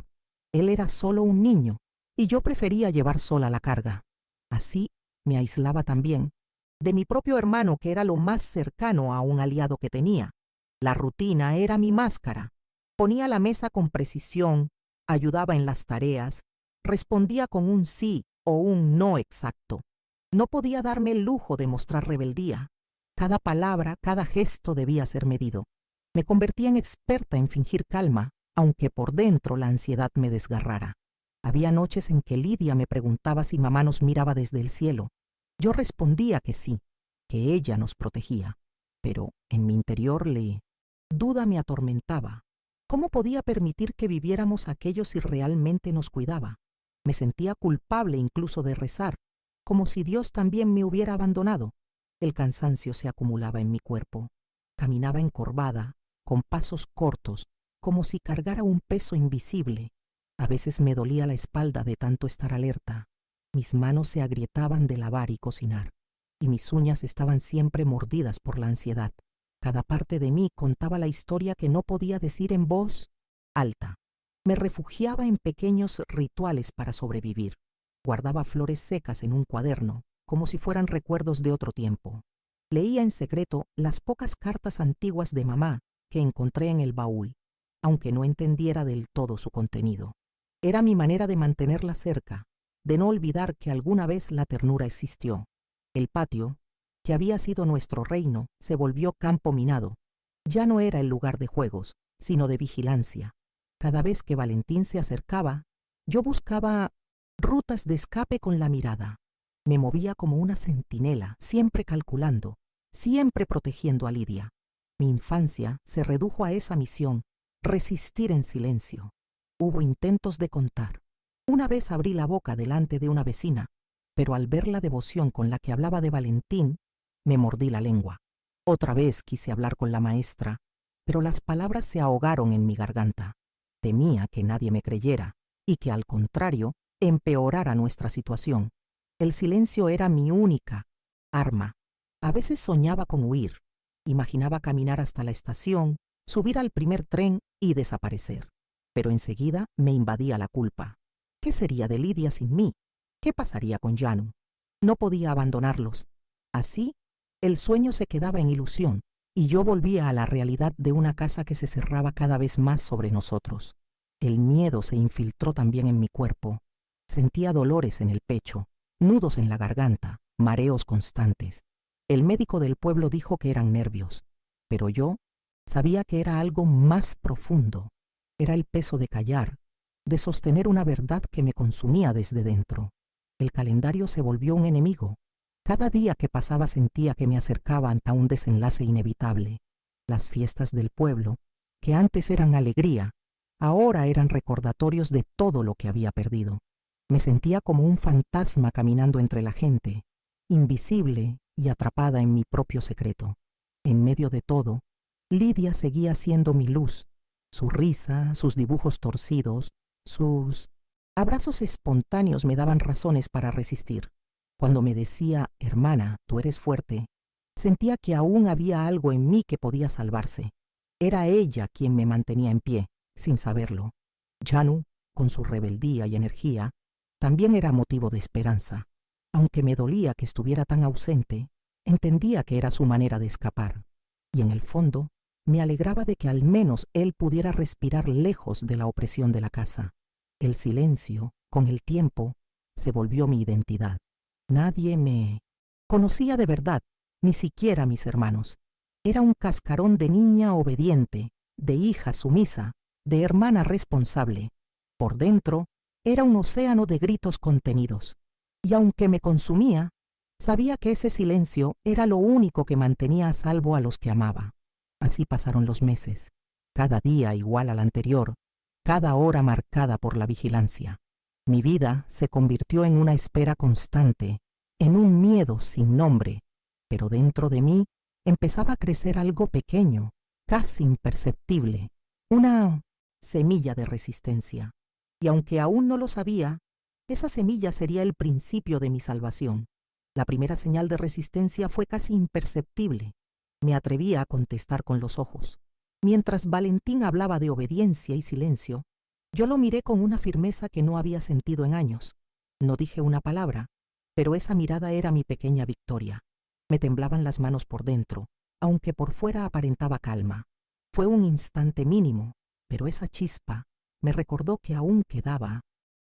Él era solo un niño, y yo prefería llevar sola la carga. Así me aislaba también de mi propio hermano, que era lo más cercano a un aliado que tenía. La rutina era mi máscara. Ponía la mesa con precisión, ayudaba en las tareas, respondía con un sí o un no exacto. No podía darme el lujo de mostrar rebeldía. Cada palabra, cada gesto debía ser medido. Me convertía en experta en fingir calma, aunque por dentro la ansiedad me desgarrara. Había noches en que Lidia me preguntaba si mamá nos miraba desde el cielo. Yo respondía que sí, que ella nos protegía, pero en mi interior duda me atormentaba. ¿Cómo podía permitir que viviéramos aquello si realmente nos cuidaba? Me sentía culpable incluso de rezar, como si Dios también me hubiera abandonado. El cansancio se acumulaba en mi cuerpo. Caminaba encorvada, con pasos cortos, como si cargara un peso invisible. A veces me dolía la espalda de tanto estar alerta. Mis manos se agrietaban de lavar y cocinar, y mis uñas estaban siempre mordidas por la ansiedad. Cada parte de mí contaba la historia que no podía decir en voz alta. Me refugiaba en pequeños rituales para sobrevivir. Guardaba flores secas en un cuaderno, como si fueran recuerdos de otro tiempo. Leía en secreto las pocas cartas antiguas de mamá que encontré en el baúl, aunque no entendiera del todo su contenido. Era mi manera de mantenerla cerca, de no olvidar que alguna vez la ternura existió. El patio, que había sido nuestro reino, se volvió campo minado. Ya no era el lugar de juegos, sino de vigilancia. Cada vez que Valentín se acercaba, yo buscaba rutas de escape con la mirada. Me movía como una centinela, siempre calculando, siempre protegiendo a Lidia. Mi infancia se redujo a esa misión, resistir en silencio. Hubo intentos de contar. Una vez abrí la boca delante de una vecina, pero al ver la devoción con la que hablaba de Valentín, me mordí la lengua. Otra vez quise hablar con la maestra, pero las palabras se ahogaron en mi garganta. Temía que nadie me creyera y que, al contrario, empeorara nuestra situación. El silencio era mi única arma. A veces soñaba con huir. Imaginaba caminar hasta la estación, subir al primer tren y desaparecer. Pero enseguida me invadía la culpa. ¿Qué sería de Lidia sin mí? ¿Qué pasaría con Janu? No podía abandonarlos. Así, el sueño se quedaba en ilusión y yo volvía a la realidad de una casa que se cerraba cada vez más sobre nosotros. El miedo se infiltró también en mi cuerpo. Sentía dolores en el pecho, nudos en la garganta, mareos constantes. El médico del pueblo dijo que eran nervios, pero yo sabía que era algo más profundo. Era el peso de callar, de sostener una verdad que me consumía desde dentro. El calendario se volvió un enemigo. Cada día que pasaba sentía que me acercaba ante un desenlace inevitable. Las fiestas del pueblo, que antes eran alegría, ahora eran recordatorios de todo lo que había perdido. Me sentía como un fantasma caminando entre la gente, invisible y atrapada en mi propio secreto. En medio de todo, Lidia seguía siendo mi luz. Su risa, sus dibujos torcidos, sus abrazos espontáneos me daban razones para resistir. Cuando me decía, hermana, tú eres fuerte, sentía que aún había algo en mí que podía salvarse. Era ella quien me mantenía en pie, sin saberlo. Janu, con su rebeldía y energía, también era motivo de esperanza. Aunque me dolía que estuviera tan ausente, entendía que era su manera de escapar. Y en el fondo, me alegraba de que al menos él pudiera respirar lejos de la opresión de la casa. El silencio, con el tiempo, se volvió mi identidad. Nadie me conocía de verdad, ni siquiera mis hermanos. Era un cascarón de niña obediente, de hija sumisa, de hermana responsable. Por dentro, era un océano de gritos contenidos. Y aunque me consumía, sabía que ese silencio era lo único que mantenía a salvo a los que amaba. Así pasaron los meses, cada día igual al anterior, cada hora marcada por la vigilancia. Mi vida se convirtió en una espera constante, en un miedo sin nombre, pero dentro de mí empezaba a crecer algo pequeño, casi imperceptible, una semilla de resistencia. Y aunque aún no lo sabía, esa semilla sería el principio de mi salvación. La primera señal de resistencia fue casi imperceptible. Me atrevía a contestar con los ojos. Mientras Valentín hablaba de obediencia y silencio, yo lo miré con una firmeza que no había sentido en años. No dije una palabra, pero esa mirada era mi pequeña victoria. Me temblaban las manos por dentro, aunque por fuera aparentaba calma. Fue un instante mínimo, pero esa chispa me recordó que aún quedaba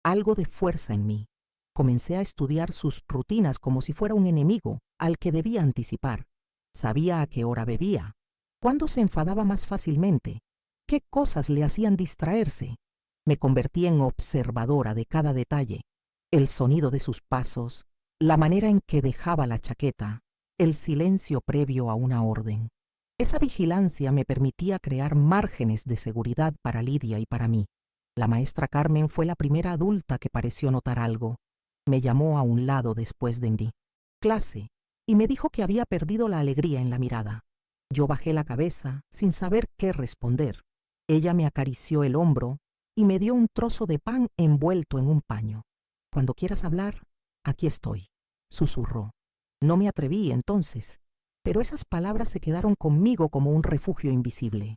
algo de fuerza en mí. Comencé a estudiar sus rutinas como si fuera un enemigo al que debía anticipar. Sabía a qué hora bebía, cuándo se enfadaba más fácilmente, qué cosas le hacían distraerse. Me convertí en observadora de cada detalle, el sonido de sus pasos, la manera en que dejaba la chaqueta, el silencio previo a una orden. Esa vigilancia me permitía crear márgenes de seguridad para Lidia y para mí. La maestra Carmen fue la primera adulta que pareció notar algo. Me llamó a un lado después de mi clase y me dijo que había perdido la alegría en la mirada. Yo bajé la cabeza sin saber qué responder. Ella me acarició el hombro y me dio un trozo de pan envuelto en un paño. Cuando quieras hablar, aquí estoy, susurró. No me atreví entonces, pero esas palabras se quedaron conmigo como un refugio invisible.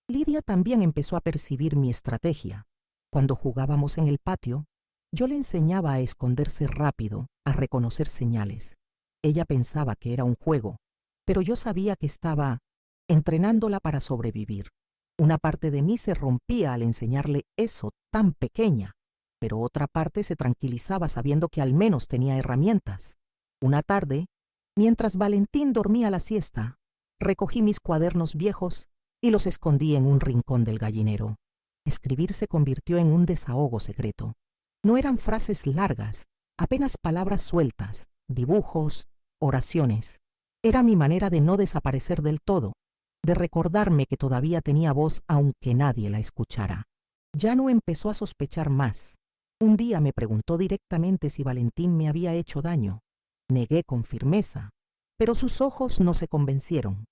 Lidia también empezó a percibir mi estrategia. Cuando jugábamos en el patio, yo le enseñaba a esconderse rápido, a reconocer señales. Ella pensaba que era un juego, pero yo sabía que estaba entrenándola para sobrevivir. Una parte de mí se rompía al enseñarle eso tan pequeña, pero otra parte se tranquilizaba sabiendo que al menos tenía herramientas. Una tarde, mientras Valentín dormía la siesta, recogí mis cuadernos viejos y los escondí en un rincón del gallinero. Escribir se convirtió en un desahogo secreto. No eran frases largas, apenas palabras sueltas, dibujos, oraciones. Era mi manera de no desaparecer del todo, de recordarme que todavía tenía voz aunque nadie la escuchara. Janu empezó a sospechar más. Un día me preguntó directamente si Valentín me había hecho daño. Negué con firmeza, pero sus ojos no se convencieron.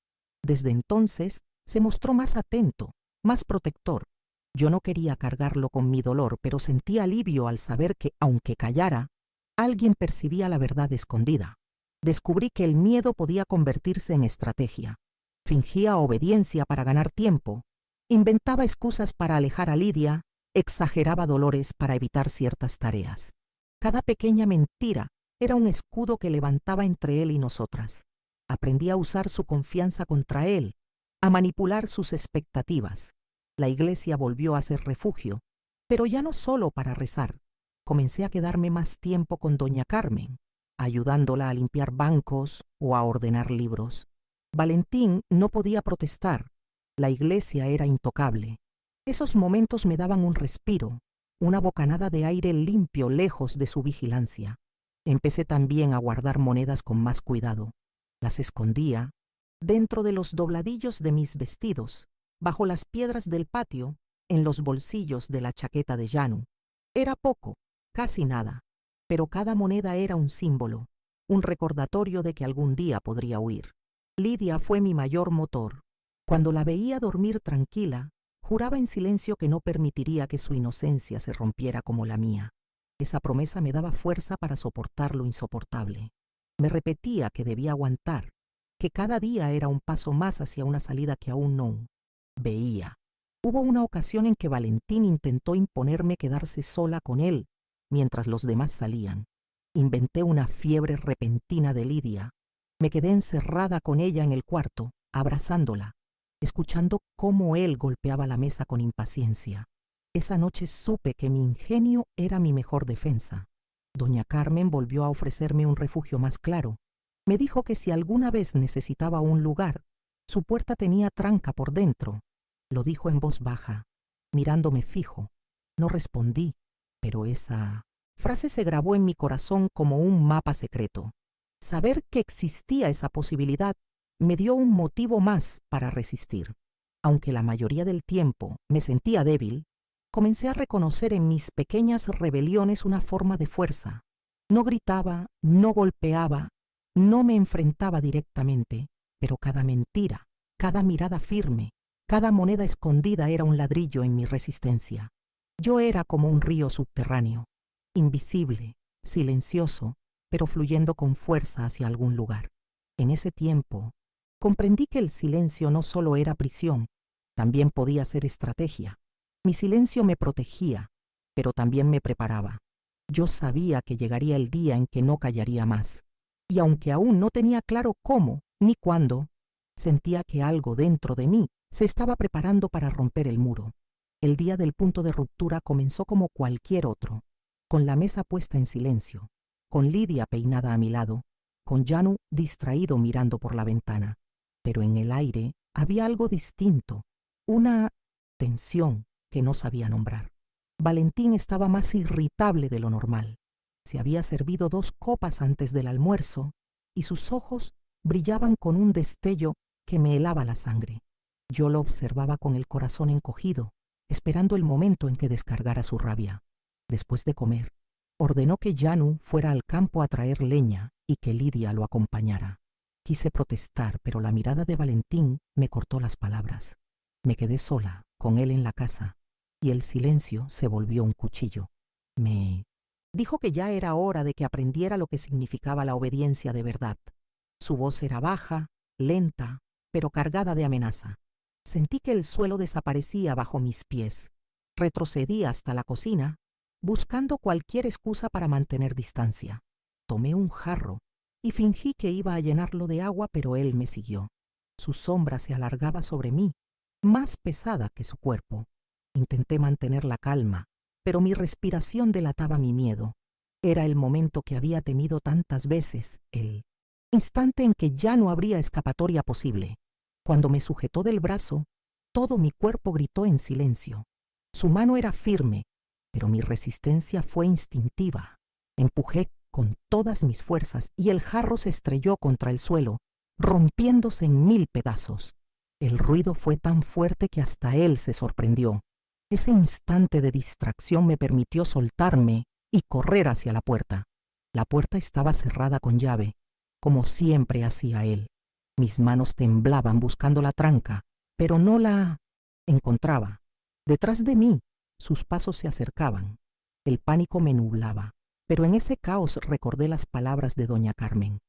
Desde entonces se mostró más atento, más protector. Yo no quería cargarlo con mi dolor, pero sentí alivio al saber que, aunque callara, Alguien percibía la verdad escondida. Descubrí que el miedo podía convertirse en estrategia. Fingía obediencia para ganar tiempo. Inventaba excusas para alejar a Lidia. Exageraba dolores para evitar ciertas tareas. Cada pequeña mentira era un escudo que levantaba entre él y nosotras. Aprendí a usar su confianza contra él, a manipular sus expectativas. La iglesia volvió a ser refugio, pero ya no solo para rezar. Comencé a quedarme más tiempo con doña Carmen, ayudándola a limpiar bancos o a ordenar libros. Valentín no podía protestar. La iglesia era intocable. Esos momentos me daban un respiro, una bocanada de aire limpio lejos de su vigilancia. Empecé también a guardar monedas con más cuidado. Las escondía dentro de los dobladillos de mis vestidos, bajo las piedras del patio, en los bolsillos de la chaqueta de Janu. Era poco, casi nada, pero cada moneda era un símbolo, un recordatorio de que algún día podría huir. Lidia fue mi mayor motor. Cuando la veía dormir tranquila, juraba en silencio que no permitiría que su inocencia se rompiera como la mía. Esa promesa me daba fuerza para soportar lo insoportable. Me repetía que debía aguantar, que cada día era un paso más hacia una salida que aún no veía. Hubo una ocasión en que Valentín intentó imponerme quedarse sola con él mientras los demás salían. Inventé una fiebre repentina de Lidia. Me quedé encerrada con ella en el cuarto, abrazándola, escuchando cómo él golpeaba la mesa con impaciencia. Esa noche supe que mi ingenio era mi mejor defensa. Doña Carmen volvió a ofrecerme un refugio más claro. Me dijo que si alguna vez necesitaba un lugar, su puerta tenía tranca por dentro. Lo dijo en voz baja, mirándome fijo. No respondí, pero esa frase se grabó en mi corazón como un mapa secreto. Saber que existía esa posibilidad me dio un motivo más para resistir. Aunque la mayoría del tiempo me sentía débil, comencé a reconocer en mis pequeñas rebeliones una forma de fuerza. No gritaba, no golpeaba, no me enfrentaba directamente, pero cada mentira, cada mirada firme, cada moneda escondida era un ladrillo en mi resistencia. Yo era como un río subterráneo, invisible, silencioso, pero fluyendo con fuerza hacia algún lugar. En ese tiempo, comprendí que el silencio no solo era prisión, también podía ser estrategia. Mi silencio me protegía, pero también me preparaba. Yo sabía que llegaría el día en que no callaría más, y aunque aún no tenía claro cómo ni cuándo, sentía que algo dentro de mí se estaba preparando para romper el muro. El día del punto de ruptura comenzó como cualquier otro, con la mesa puesta en silencio, con Lidia peinada a mi lado, con Janu distraído mirando por la ventana. Pero en el aire había algo distinto, una tensión que no sabía nombrar. Valentín estaba más irritable de lo normal. Se había servido 2 copas antes del almuerzo y sus ojos brillaban con un destello que me helaba la sangre. Yo lo observaba con el corazón encogido, esperando el momento en que descargara su rabia. Después de comer, ordenó que Janu fuera al campo a traer leña y que Lidia lo acompañara. Quise protestar, pero la mirada de Valentín me cortó las palabras. Me quedé sola, con él en la casa, y el silencio se volvió un cuchillo. Me dijo que ya era hora de que aprendiera lo que significaba la obediencia de verdad. Su voz era baja, lenta, pero cargada de amenaza. Sentí que el suelo desaparecía bajo mis pies. Retrocedí hasta la cocina, buscando cualquier excusa para mantener distancia. Tomé un jarro y fingí que iba a llenarlo de agua, pero él me siguió. Su sombra se alargaba sobre mí, más pesada que su cuerpo. Intenté mantener la calma, pero mi respiración delataba mi miedo. Era el momento que había temido tantas veces, el instante en que ya no habría escapatoria posible. Cuando me sujetó del brazo, todo mi cuerpo gritó en silencio. Su mano era firme, pero mi resistencia fue instintiva. Empujé con todas mis fuerzas y el jarro se estrelló contra el suelo, rompiéndose en 1000 pedazos. El ruido fue tan fuerte que hasta él se sorprendió. Ese instante de distracción me permitió soltarme y correr hacia la puerta. La puerta estaba cerrada con llave, como siempre hacía él. Mis manos temblaban buscando la tranca, pero no la encontraba. Detrás de mí, sus pasos se acercaban. El pánico me nublaba. Pero en ese caos recordé las palabras de doña Carmen.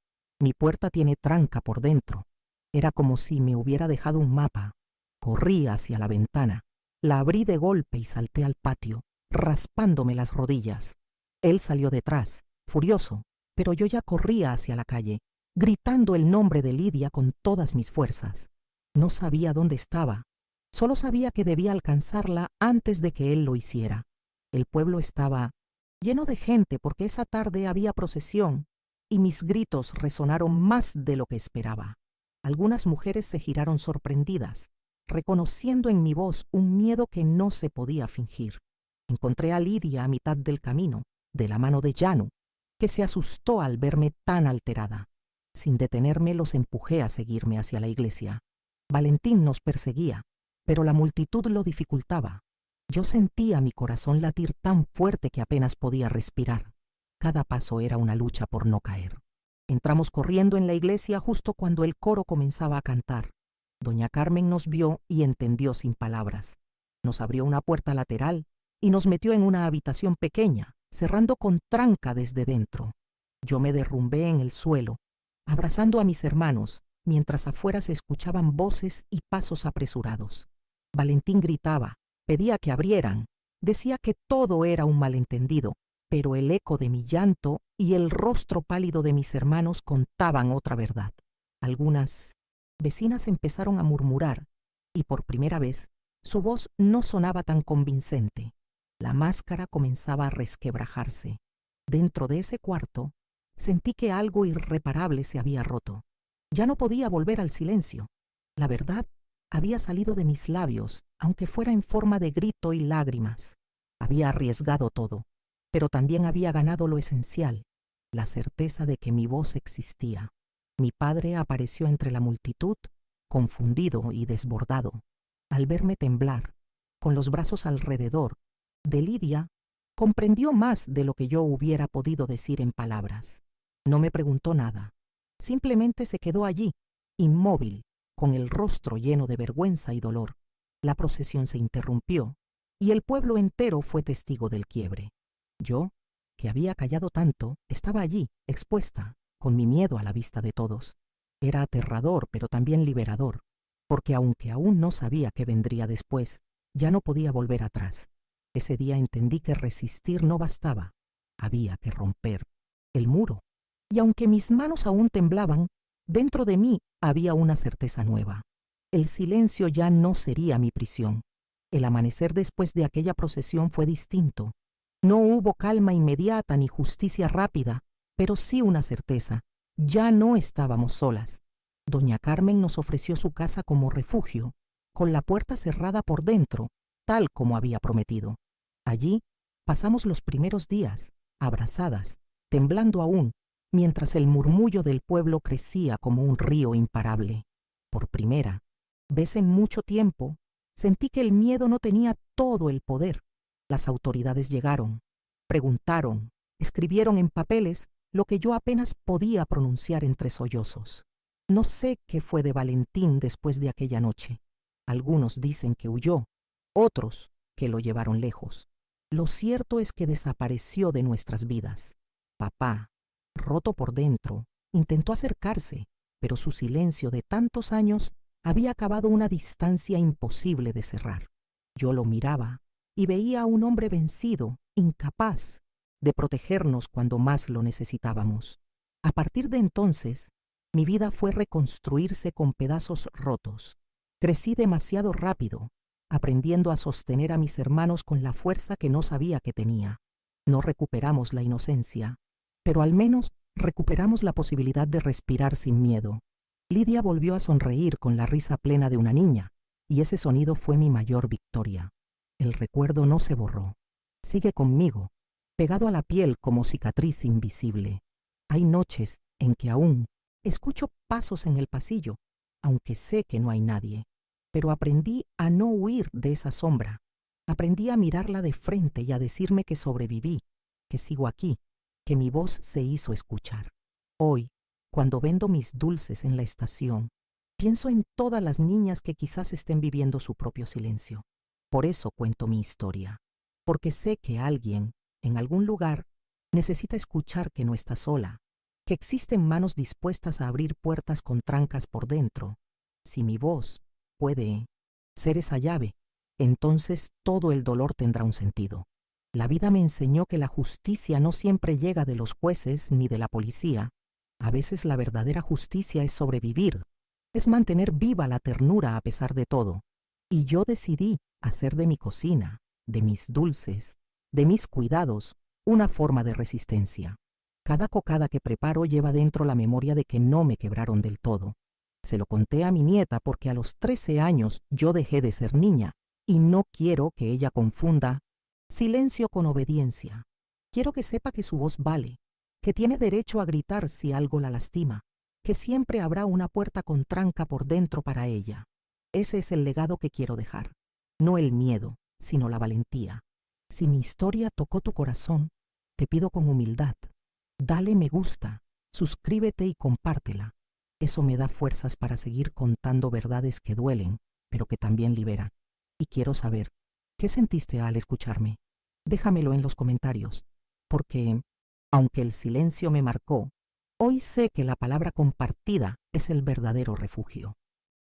Mi puerta tiene tranca por dentro. Era como si me hubiera dejado un mapa. Corrí hacia la ventana, la abrí de golpe y salté al patio, raspándome las rodillas. Él salió detrás, furioso, pero yo ya corría hacia la calle, gritando el nombre de Lidia con todas mis fuerzas. No sabía dónde estaba, solo sabía que debía alcanzarla antes de que él lo hiciera. El pueblo estaba lleno de gente porque esa tarde había procesión y mis gritos resonaron más de lo que esperaba. Algunas mujeres se giraron sorprendidas, reconociendo en mi voz un miedo que no se podía fingir. Encontré a Lidia a mitad del camino, de la mano de Llano, que se asustó al verme tan alterada. Sin detenerme, los empujé a seguirme hacia la iglesia. Valentín nos perseguía, pero la multitud lo dificultaba. Yo sentía mi corazón latir tan fuerte que apenas podía respirar. Cada paso era una lucha por no caer. Entramos corriendo en la iglesia justo cuando el coro comenzaba a cantar. Doña Carmen nos vio y entendió sin palabras. Nos abrió una puerta lateral y nos metió en una habitación pequeña, cerrando con tranca desde dentro. Yo me derrumbé en el suelo, abrazando a mis hermanos, mientras afuera se escuchaban voces y pasos apresurados. Valentín gritaba, pedía que abrieran, decía que todo era un malentendido, pero el eco de mi llanto y el rostro pálido de mis hermanos contaban otra verdad. Algunas vecinas empezaron a murmurar, y por primera vez su voz no sonaba tan convincente. La máscara comenzaba a resquebrajarse. Dentro de ese cuarto, sentí que algo irreparable se había roto. Ya no podía volver al silencio. La verdad había salido de mis labios, aunque fuera en forma de grito y lágrimas. Había arriesgado todo, pero también había ganado lo esencial, la certeza de que mi voz existía. Mi padre apareció entre la multitud, confundido y desbordado. Al verme temblar, con los brazos alrededor de Lidia, comprendió más de lo que yo hubiera podido decir en palabras. No me preguntó nada. Simplemente se quedó allí, inmóvil, con el rostro lleno de vergüenza y dolor. La procesión se interrumpió, y el pueblo entero fue testigo del quiebre. Yo, que había callado tanto, estaba allí, expuesta, con mi miedo a la vista de todos. Era aterrador, pero también liberador, porque aunque aún no sabía qué vendría después, ya no podía volver atrás. Ese día entendí que resistir no bastaba, había que romper el muro. Y aunque mis manos aún temblaban, dentro de mí había una certeza nueva. El silencio ya no sería mi prisión. El amanecer después de aquella procesión fue distinto. No hubo calma inmediata ni justicia rápida, pero sí una certeza. Ya no estábamos solas. Doña Carmen nos ofreció su casa como refugio, con la puerta cerrada por dentro, tal como había prometido. Allí pasamos los primeros días, abrazadas, temblando aún, mientras el murmullo del pueblo crecía como un río imparable. Por primera vez en mucho tiempo, sentí que el miedo no tenía todo el poder. Las autoridades llegaron, preguntaron, escribieron en papeles lo que yo apenas podía pronunciar entre sollozos. No sé qué fue de Valentín después de aquella noche. Algunos dicen que huyó, otros que lo llevaron lejos. Lo cierto es que desapareció de nuestras vidas. Papá, roto por dentro, intentó acercarse, pero su silencio de tantos años había cavado una distancia imposible de cerrar. Yo lo miraba y veía a un hombre vencido, incapaz de protegernos cuando más lo necesitábamos. A partir de entonces, mi vida fue reconstruirse con pedazos rotos. Crecí demasiado rápido, aprendiendo a sostener a mis hermanos con la fuerza que no sabía que tenía. No recuperamos la inocencia, pero al menos recuperamos la posibilidad de respirar sin miedo. Lidia volvió a sonreír con la risa plena de una niña, y ese sonido fue mi mayor victoria. El recuerdo no se borró. Sigue conmigo, pegado a la piel como cicatriz invisible. Hay noches en que aún escucho pasos en el pasillo, aunque sé que no hay nadie. Pero aprendí a no huir de esa sombra. Aprendí a mirarla de frente y a decirme que sobreviví, que sigo aquí, que mi voz se hizo escuchar. Hoy, cuando vendo mis dulces en la estación, pienso en todas las niñas que quizás estén viviendo su propio silencio. Por eso cuento mi historia, porque sé que alguien, en algún lugar, Necesita escuchar que no está sola, que existen manos dispuestas a abrir puertas con trancas por dentro. Si mi voz puede ser esa llave, entonces todo el dolor tendrá un sentido. La vida me enseñó que la justicia no siempre llega de los jueces ni de la policía. A veces la verdadera justicia es sobrevivir, es mantener viva la ternura a pesar de todo. Y yo decidí hacer de mi cocina, de mis dulces, de mis cuidados, una forma de resistencia. Cada cocada que preparo lleva dentro la memoria de que no me quebraron del todo. Se lo conté a mi nieta porque a los 13 años yo dejé de ser niña y no quiero que ella confunda silencio con obediencia. Quiero que sepa que su voz vale, que tiene derecho a gritar si algo la lastima, que siempre habrá una puerta con tranca por dentro para ella. Ese es el legado que quiero dejar. No el miedo, sino la valentía. Si mi historia tocó tu corazón, te pido con humildad, dale me gusta, suscríbete y compártela. Eso me da fuerzas para seguir contando verdades que duelen, pero que también liberan. Y quiero saber, ¿qué sentiste al escucharme? Déjamelo en los comentarios, porque, aunque el silencio me marcó, hoy sé que la palabra compartida es el verdadero refugio.